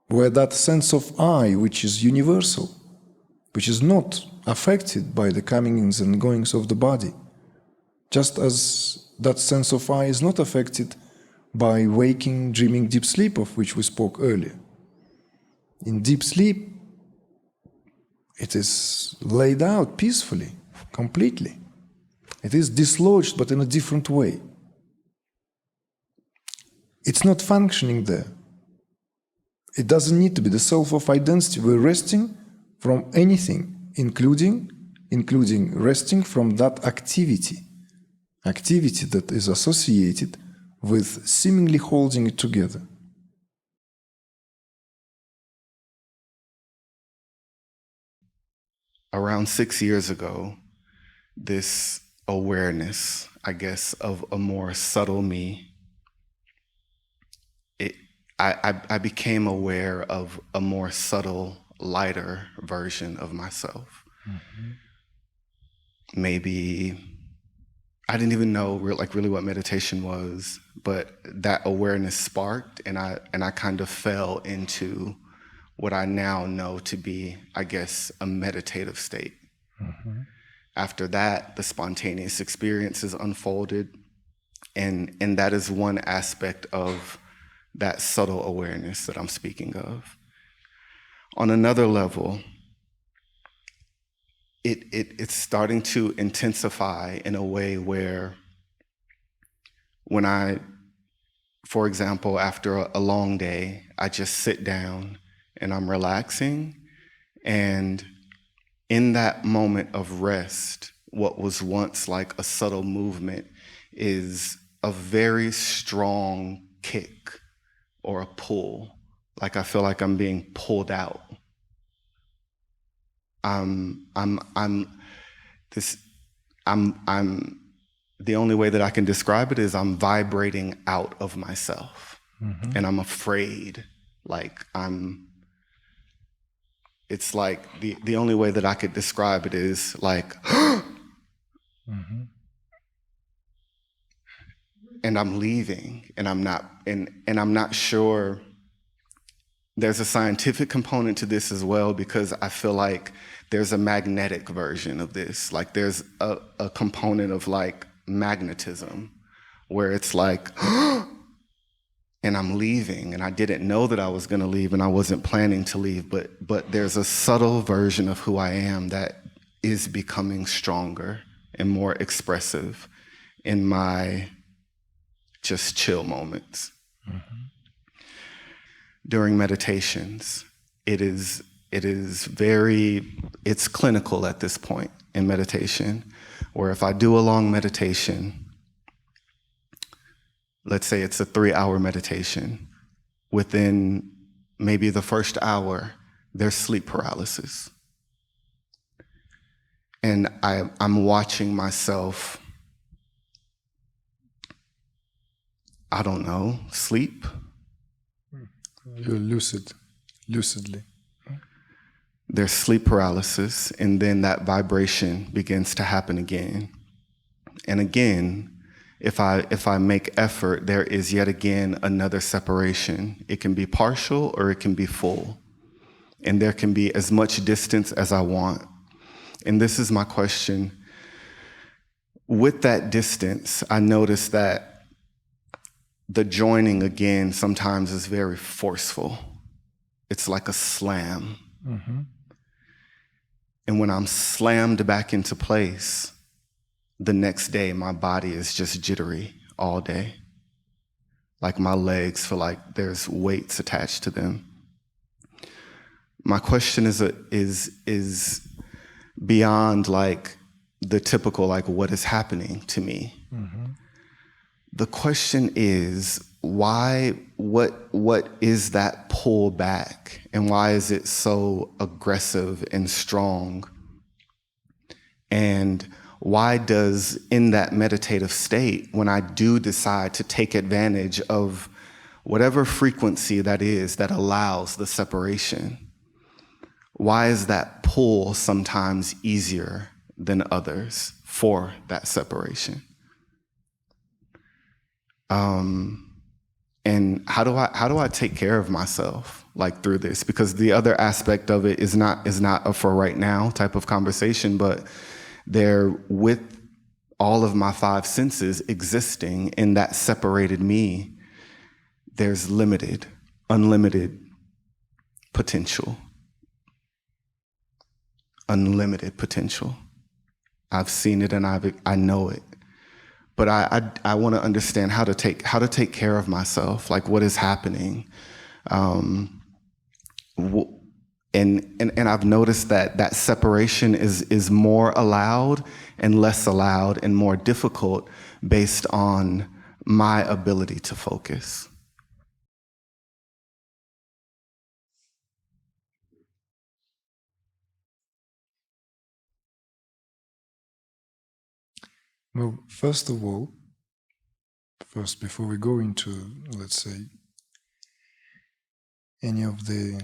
where that sense of I, which is universal, which is not affected by the comings and goings of the body, just as that sense of I is not affected by waking, dreaming, deep sleep, of which we spoke earlier. In deep sleep, it is laid out peacefully, completely. It is dislodged, but in a different way. It's not functioning there. It doesn't need to be the self of identity. We're resting from anything, including resting from that activity that is associated with seemingly holding it together. Around 6 years ago, this awareness, I guess, of a more subtle me, I became aware of a more subtle, lighter version of myself. Mm-hmm. Maybe I didn't even know really what meditation was, but that awareness sparked, and I kind of fell into what I now know to be, I guess, a meditative state. Mm-hmm. After that, the spontaneous experiences unfolded, and that is one aspect of that subtle awareness that I'm speaking of. On another level, it's starting to intensify in a way where when I, for example, after a long day, I just sit down and I'm relaxing, and in that moment of rest, what was once like a subtle movement is a very strong kick or a pull, like I feel like I'm being pulled out. I'm the only way that I can describe it is I'm vibrating out of myself. Mm-hmm. And I'm afraid, it's like the only way that I could describe it is like, mm-hmm. And I'm leaving, and I'm not sure. There's a scientific component to this as well, because I feel like there's a magnetic version of this. Like there's a component of like magnetism where it's like, and I'm leaving, and I didn't know that I was going to leave, and I wasn't planning to leave, but there's a subtle version of who I am that is becoming stronger and more expressive in my just chill moments. Mm-hmm. During meditations, it's clinical at this point in meditation, where if I do a long meditation, let's say it's a 3-hour meditation, within maybe the first hour, there's sleep paralysis. And I'm watching myself, I don't know, sleep. You're lucidly. There's sleep paralysis, and then that vibration begins to happen again. And again, if I make effort, there is yet again another separation. It can be partial or it can be full. And there can be as much distance as I want. And this is my question. With that distance, I notice that the joining again sometimes is very forceful. It's like a slam. Mm-hmm. And when I'm slammed back into place, the next day my body is just jittery all day. Like my legs feel like there's weights attached to them. My question is beyond like the typical like what is happening to me. Mm-hmm. The question is, why, what is that pull back? And why is it so aggressive and strong? And why does, in that meditative state, when I do decide to take advantage of whatever frequency that is that allows the separation, why is that pull sometimes easier than others for that separation? And how do I take care of myself like through this, because the other aspect of it is not a for right now type of conversation, but there, with all of my five senses existing in that separated me, there's unlimited potential. Unlimited potential. I've seen it and I know it. But I want to understand how to take care of myself, like what is happening. And I've noticed that separation is more allowed and less allowed and more difficult based on my ability to focus. Well, first of all, before we go into, let's say, any of the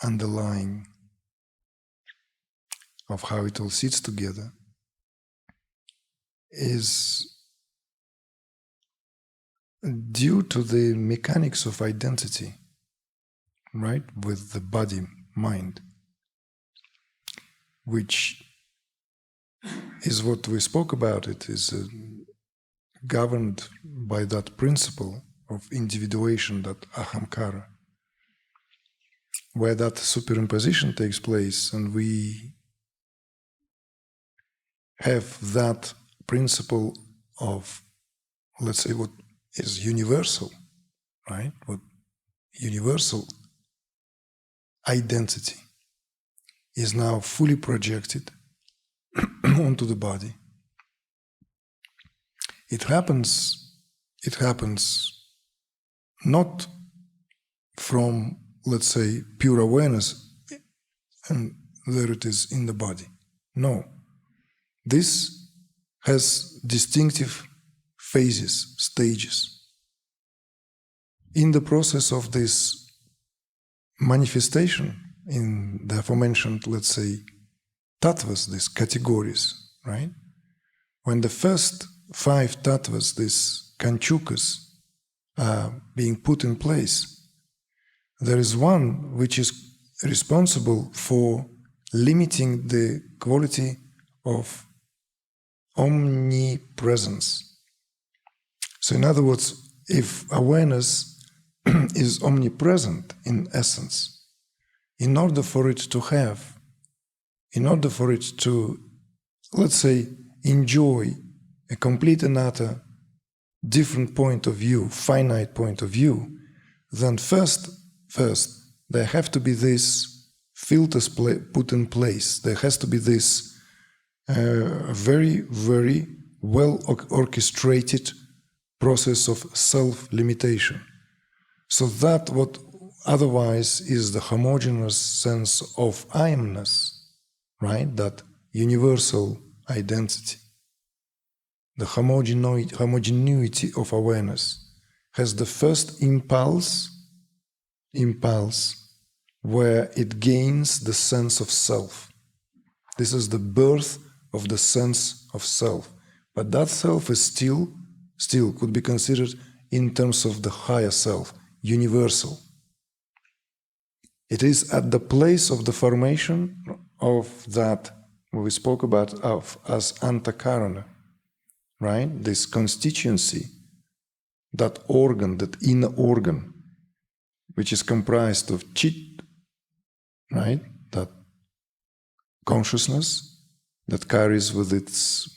underlying of how it all sits together, is due to the mechanics of identity, right, with the body, mind, which is what we spoke about. It is governed by that principle of individuation, that ahamkara, where that superimposition takes place, and we have that principle of, let's say, what is universal, right? What universal identity is now fully projected onto the body. It happens not from, let's say, pure awareness and there it is in the body. No. This has distinctive phases, stages. In the process of this manifestation in the aforementioned, let's say, tattvas, these categories, right? When the first 5 tattvas, these kanchukas, are being put in place, there is one which is responsible for limiting the quality of omnipresence. So in other words, if awareness is omnipresent in essence, in order for it to, let's say, enjoy a complete and utter different point of view, finite point of view, then first there have to be these filters put in place. There has to be this very, very well orchestrated process of self-limitation. So that what otherwise is the homogeneous sense of I-amness, right? That universal identity, the homogeneity of awareness has the first impulse where it gains the sense of self. This is the birth of the sense of self. But that self is still could be considered in terms of the higher self, universal. It is at the place of the formation of that, what we spoke about as antakarana, right? This constituency, that organ, that inner organ, which is comprised of chit, right? That consciousness that carries with its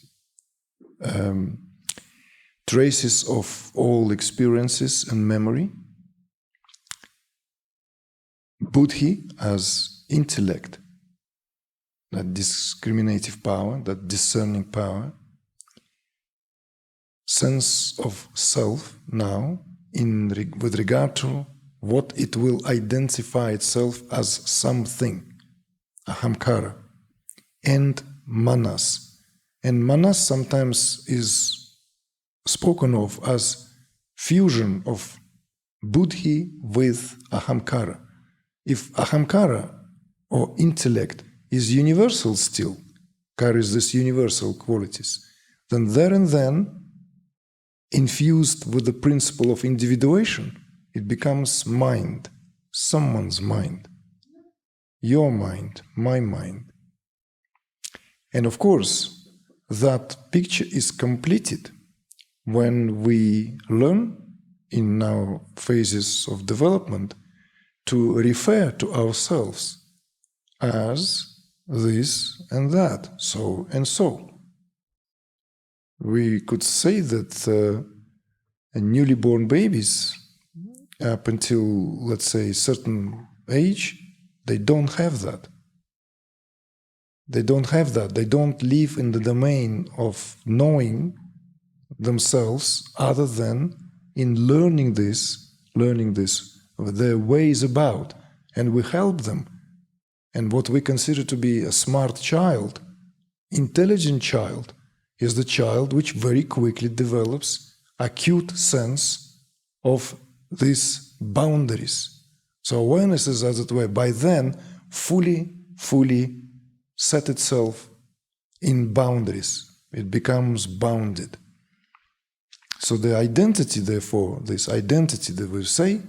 traces of all experiences and memory. Buddhi as intellect, that discriminative power, that discerning power. Sense of self now with regard to what it will identify itself as something, ahamkara, and manas. And manas sometimes is spoken of as fusion of buddhi with ahamkara. If ahamkara or intellect is universal still, carries these universal qualities, then there and then, infused with the principle of individuation, it becomes mind, someone's mind, your mind, my mind. And of course, that picture is completed when we learn in our phases of development to refer to ourselves as this and that, so and so. We could say that newly born babies, up until, let's say, a certain age, they don't have that. They don't have that. They don't live in the domain of knowing themselves other than in learning this, their ways about, and we help them. And what we consider to be a smart child, intelligent child, is the child which very quickly develops acute sense of these boundaries. So awareness is, as it were, by then fully set itself in boundaries. It becomes bounded. So the identity, therefore, this identity that we say,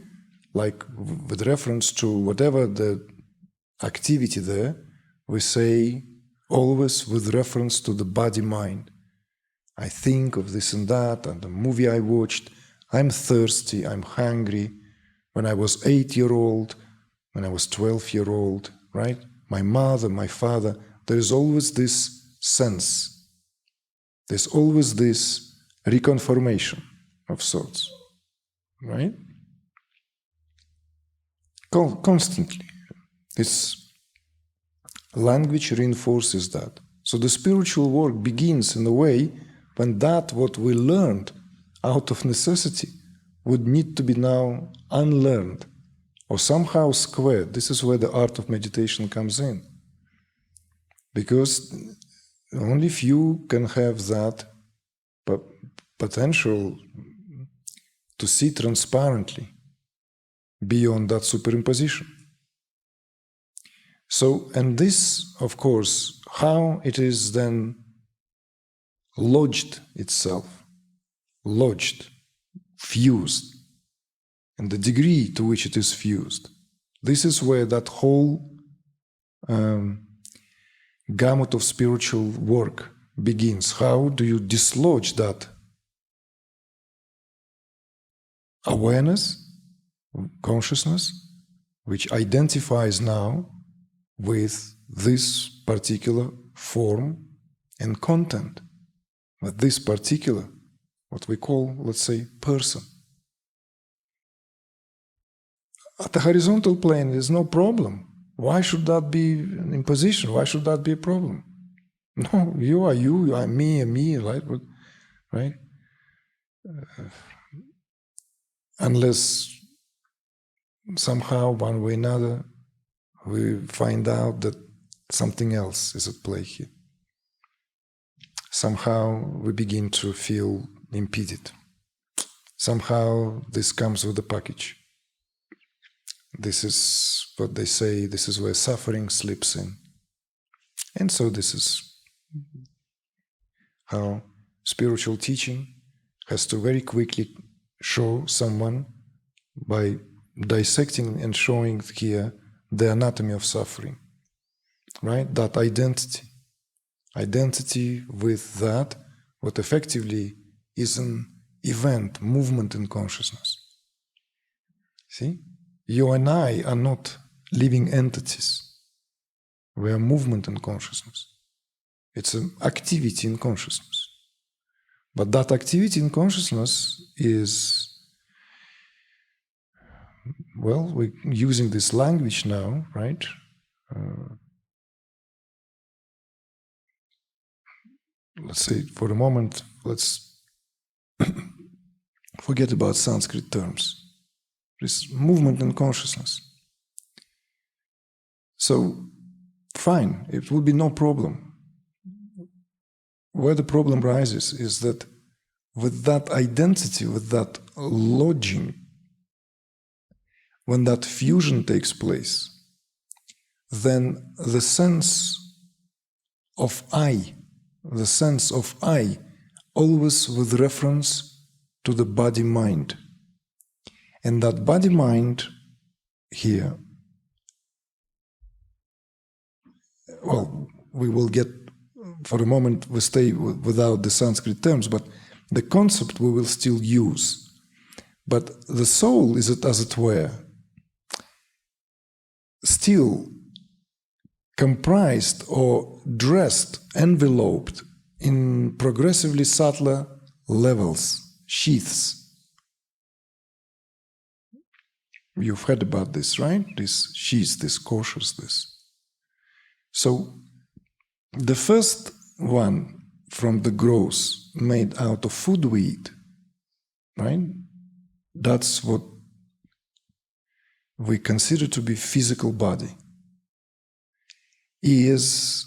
like with reference to whatever the activity there, we say always with reference to the body-mind. I think of this and that, and the movie I watched, I'm thirsty, I'm hungry. When I was 8-year-old, when I was 12-year-old, right? My mother, my father, there is always this sense. There's always this reconfirmation of sorts, right? Constantly. This language reinforces that. So the spiritual work begins in a way when that what we learned out of necessity would need to be now unlearned or somehow squared. This is where the art of meditation comes in. Because only few can have that potential to see transparently beyond that superimposition. So, and this, of course, how it is then lodged itself, fused, and the degree to which it is fused. This is where that whole gamut of spiritual work begins. How do you dislodge that awareness, consciousness, which identifies now with this particular form and content, with this particular, what we call, let's say, person. At the horizontal plane, there's no problem. Why should that be an imposition? Why should that be a problem? No, you are me, right? Unless somehow, one way or another, we find out that something else is at play here. Somehow we begin to feel impeded. Somehow this comes with the package. This is what they say, this is where suffering slips in. And so this is how spiritual teaching has to very quickly show someone by dissecting and showing here the anatomy of suffering, right? That identity with that, what effectively is an event, movement in consciousness. See? You and I are not living entities. We are movement in consciousness. It's an activity in consciousness. But that activity in consciousness is, well, we're using this language now, right? Let's say, for a moment, let's forget about Sanskrit terms. This movement in consciousness. So, fine, it will be no problem. Where the problem rises is that with that identity, with that lodging, when that fusion takes place, then the sense of I, always with reference to the body-mind. And that body-mind here, well, we will get, for a moment, we stay without the Sanskrit terms, but the concept we will still use. But the soul is, as it were, still comprised or dressed, enveloped in progressively subtler levels, sheaths. You've heard about this, right? This sheaths, this koshas, this. So the first one from the growth made out of food we eat, right? That's what we consider to be physical body. Is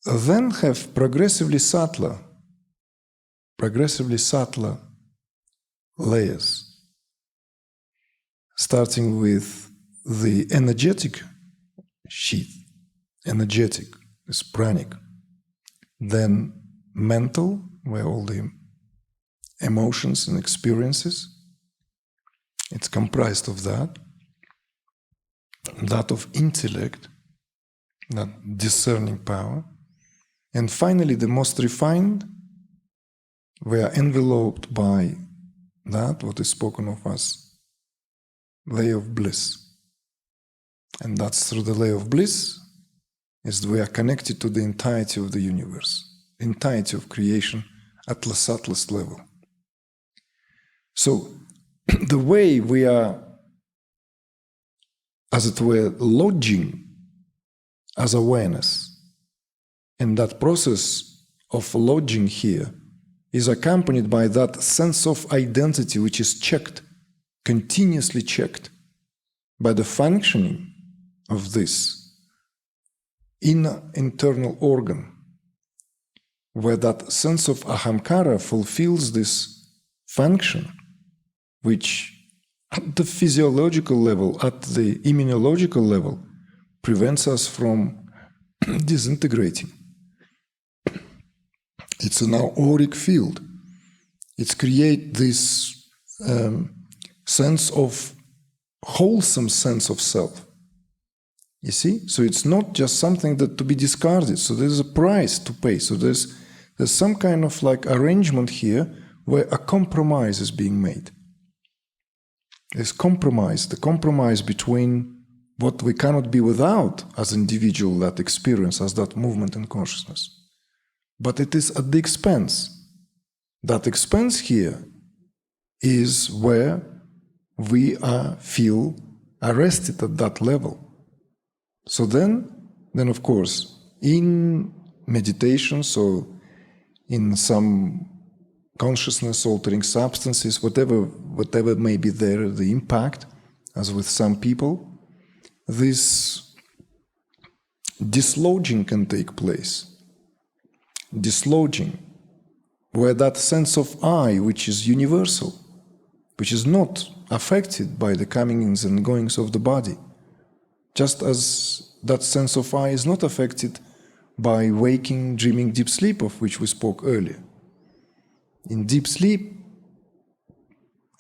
then have progressively subtler layers, starting with the energetic sheath, energetic, is pranic, then mental, where all the emotions and experiences, it's comprised of that of intellect, that discerning power, and finally the most refined, we are enveloped by that, what is spoken of as layer of bliss. And that's through the layer of bliss is we are connected to the entirety of the universe, entirety of creation at the subtlest level. So the way we are, as it were, lodging as awareness, and that process of lodging here is accompanied by that sense of identity which is checked, continuously checked by the functioning of this inner internal organ, where that sense of ahamkara fulfills this function, which at the physiological level, at the immunological level, prevents us from disintegrating. It's an auric field. It creates this sense of wholesome sense of self. You see? So it's not just something that to be discarded. So there's a price to pay. So there's some kind of like arrangement here where a compromise is being made. There's compromise, the compromise between what we cannot be without as individual, that experience, as that movement in consciousness. But it is at the expense. That expense here is where we feel arrested at that level. So then of course, in meditation, so in some consciousness-altering substances, whatever may be there, the impact, as with some people, this dislodging can take place. Dislodging, where that sense of I, which is universal, which is not affected by the comings and goings of the body, just as that sense of I is not affected by waking, dreaming, deep sleep, of which we spoke earlier. In deep sleep,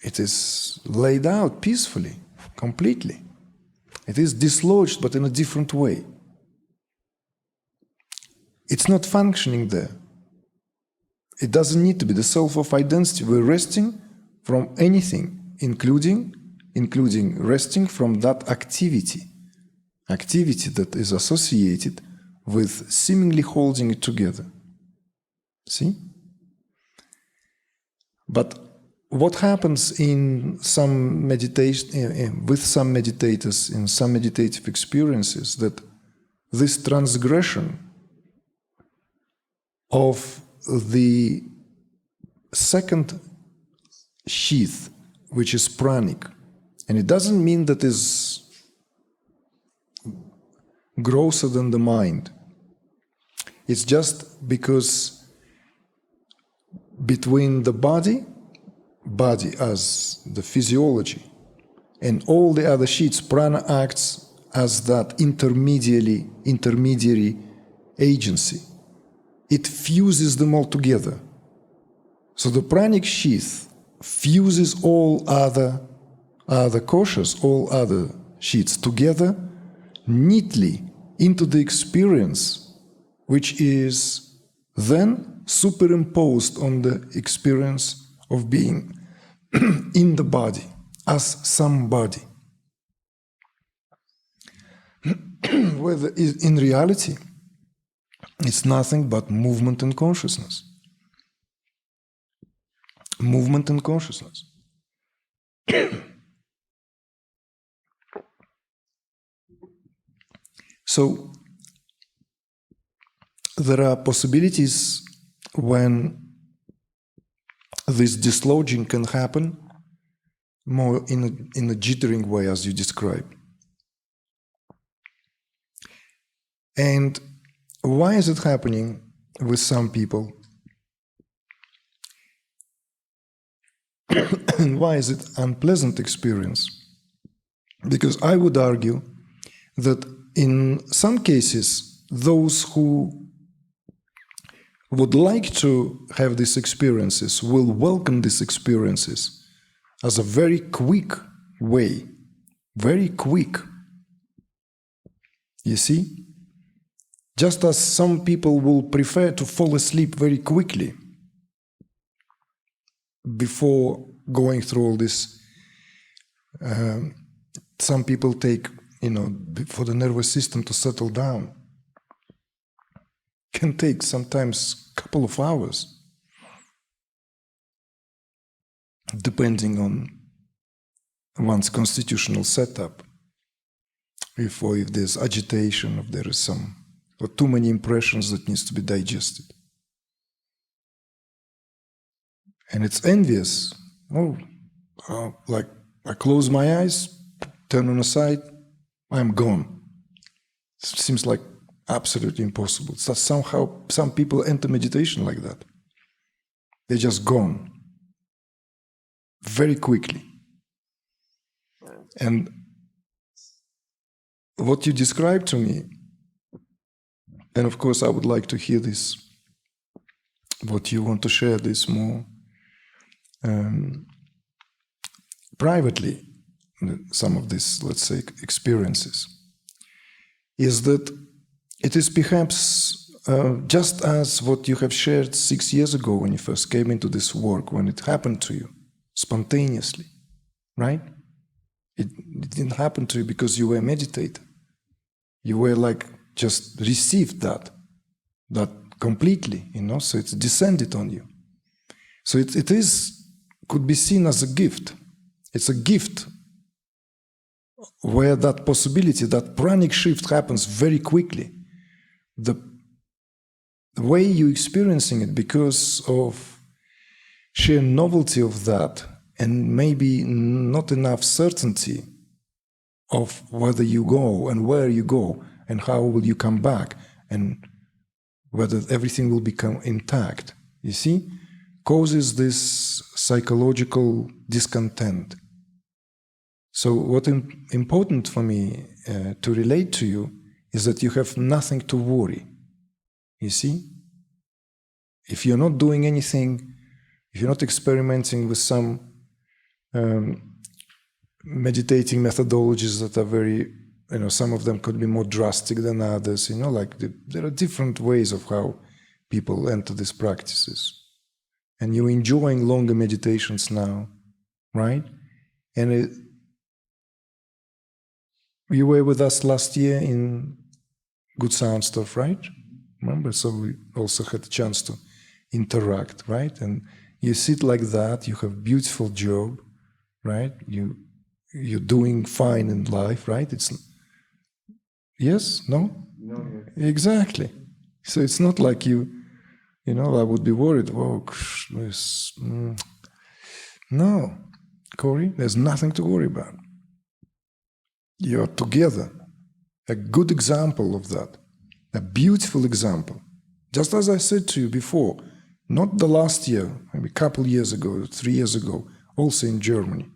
it is laid out peacefully, completely. It is dislodged, but in a different way. It's not functioning there. It doesn't need to be the self of identity. We're resting from anything, including resting from that activity that is associated with seemingly holding it together. See? But what happens in some meditation, with some meditators, in some meditative experiences, that this transgression of the second sheath, which is pranic, and it doesn't mean that is grosser than the mind. It's just because between the body as the physiology, and all the other sheaths, prana acts as that intermediary agency. It fuses them all together. So the pranic sheath fuses all other koshas, all other sheets together neatly into the experience, which is then superimposed on the experience of being in the body as somebody. Whether in reality, it's nothing but movement and consciousness. Movement and consciousness. So, there are possibilities when this dislodging can happen more in a jittering way, as you described. And why is it happening with some people? And why is it unpleasant experience? Because I would argue that in some cases, those who would like to have these experiences will welcome these experiences as a very quick way, very quick. You see? Just as some people will prefer to fall asleep very quickly before going through all this. Some people take, for the nervous system to settle down, can take sometimes a couple of hours, depending on one's constitutional setup. If there's agitation, if there is some, or too many impressions that needs to be digested. And it's envious. Like I close my eyes, turn on a side, I'm gone. It seems like absolutely impossible. So somehow some people enter meditation like that. They're just gone very quickly. And what you described to me, and of course I would like to hear this, what you want to share this more privately, some of these, let's say, experiences, is that it is perhaps just as what you have shared 6 years ago when you first came into this work, when it happened to you spontaneously, right? It didn't happen to you because you were a meditator. You were like just received that completely, so it's descended on you. So it could be seen as a gift. It's a gift where that possibility, that pranic shift happens very quickly. The way you're experiencing it because of sheer novelty of that and maybe not enough certainty of whether you go and where you go and how will you come back and whether everything will become intact, you see, causes this psychological discontent. So what's important for me to relate to you is that you have nothing to worry, you see? If you're not doing anything, if you're not experimenting with some meditating methodologies that are very, some of them could be more drastic than others, there are different ways of how people enter these practices. And you're enjoying longer meditations now, right? And you were with us last year in Good Sound Stuff, right? Remember? So we also had a chance to interact, right? And you sit like that, you have a beautiful job, right? You're doing fine in life, right? Yes? No? No. Exactly. So it's not like I would be worried, no, Corey, there's nothing to worry about. You're together. A good example of that. A beautiful example. Just as I said to you before, not the last year, maybe a couple years ago, 3 years ago, also in Germany.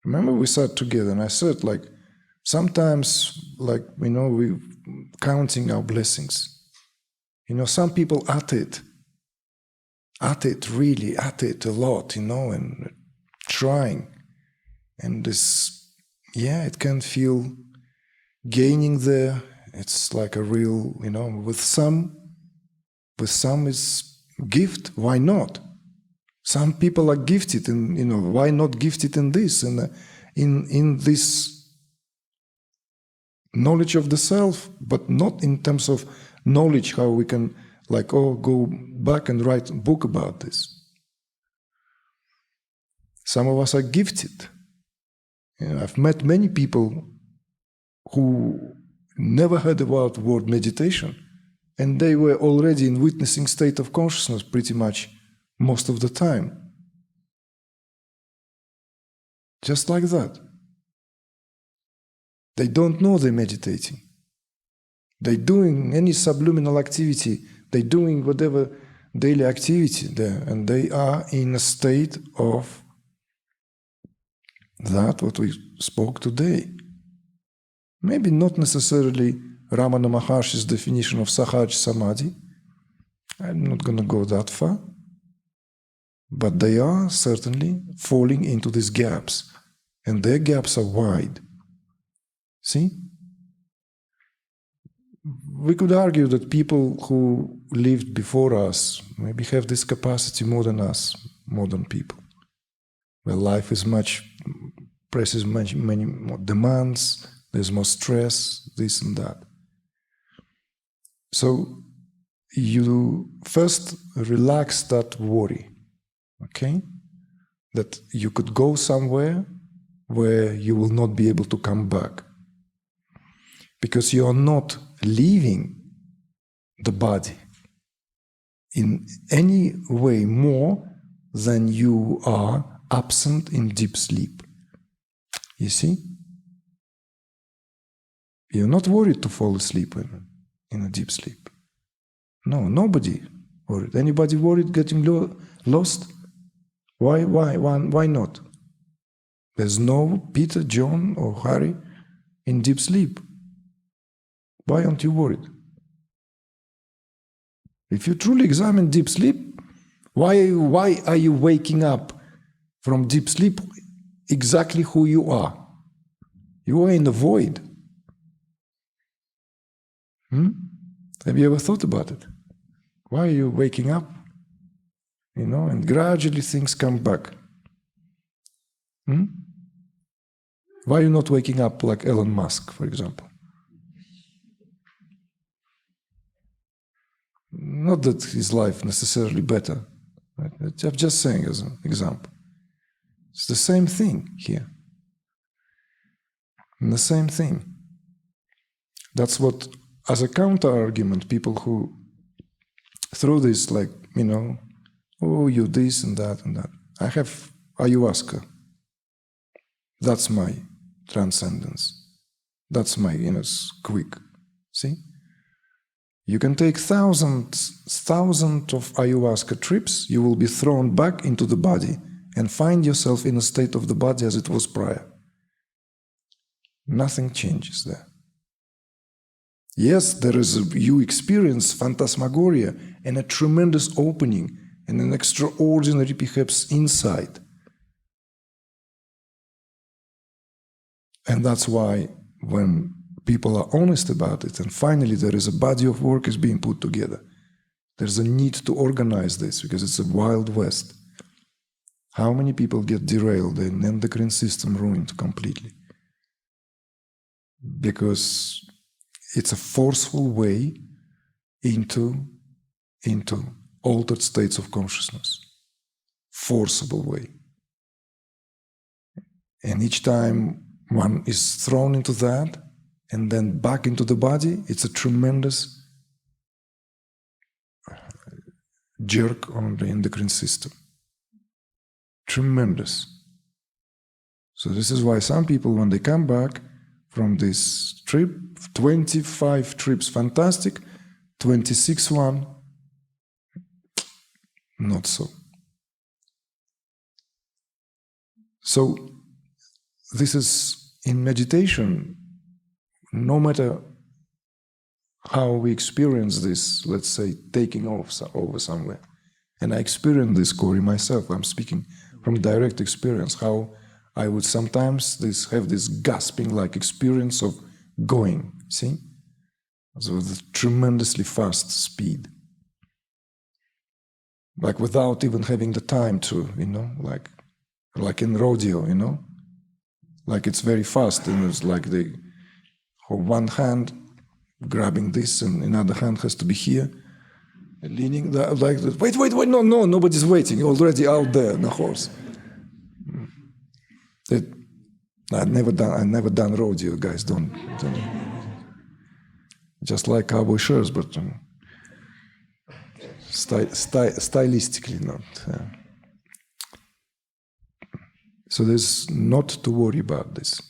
Remember we sat together and I said sometimes we counting our blessings. Some people at it really at it a lot, and trying. And this, it can feel gaining there. It's like a real, with some is gift. Why not? Some people are gifted, and why not gifted in this, and in this knowledge of the self, but not in terms of knowledge how we can go back and write a book about this. Some of us are gifted. I've met many people who never heard about the word meditation, and they were already in witnessing state of consciousness pretty much most of the time. Just like that. They don't know they're meditating. They're doing any subliminal activity. They're doing whatever daily activity there, and they are in a state of that, what we spoke today. Maybe not necessarily Ramana Maharshi's definition of Sahaj Samadhi. I'm not going to go that far. But they are certainly falling into these gaps. And their gaps are wide. See? We could argue that people who lived before us maybe have this capacity more than us, modern people. Where life is presses many more demands, there's more stress, this and that. So you first relax that worry, okay? That you could go somewhere where you will not be able to come back. Because you are not leaving the body in any way more than you are absent in deep sleep. You see? You're not worried to fall asleep in a deep sleep. No, nobody worried. Anybody worried getting lost? Why not? There's no Peter, John, or Harry in deep sleep. Why aren't you worried? If you truly examine deep sleep, why are you waking up from deep sleep exactly who you are? You are in the void. Have you ever thought about it? Why are you waking up? And gradually things come back. Why are you not waking up like Elon Musk, for example? Not that his life necessarily better. Right? I'm just saying as an example. It's the same thing here. And the same thing. That's what, as a counter-argument, people who throw this oh, you this and that and that. I have ayahuasca. That's my transcendence. That's my, it's quick. See? You can take thousands of ayahuasca trips, you will be thrown back into the body and find yourself in a state of the body as it was prior. Nothing changes there. Yes, you experience phantasmagoria and a tremendous opening and an extraordinary perhaps insight. And that's why when people are honest about it, and finally there is a body of work is being put together. There's a need to organize this because it's a wild west. How many people get derailed and endocrine system ruined completely? Because it's a forceful way into altered states of consciousness. Forcible way. And each time one is thrown into that, and then back into the body, it's a tremendous jerk on the endocrine system. Tremendous. So this is why some people, when they come back from this trip, 25 trips, fantastic, 26 one, not so. So this is in meditation. No matter how we experience this, let's say, taking off over somewhere, and I experienced this, Corey, myself, I'm speaking from direct experience, how I would sometimes have this gasping like experience of going, see? So with tremendously fast speed. Like without even having the time to, like in rodeo, like it's very fast, and it's like one hand grabbing this and another hand has to be here, and leaning like that. Wait, no, nobody's waiting, you're already out there on the horse. I've never done rodeo, guys, don't. Just like cowboy shirts, but stylistically not. So there's not to worry about this.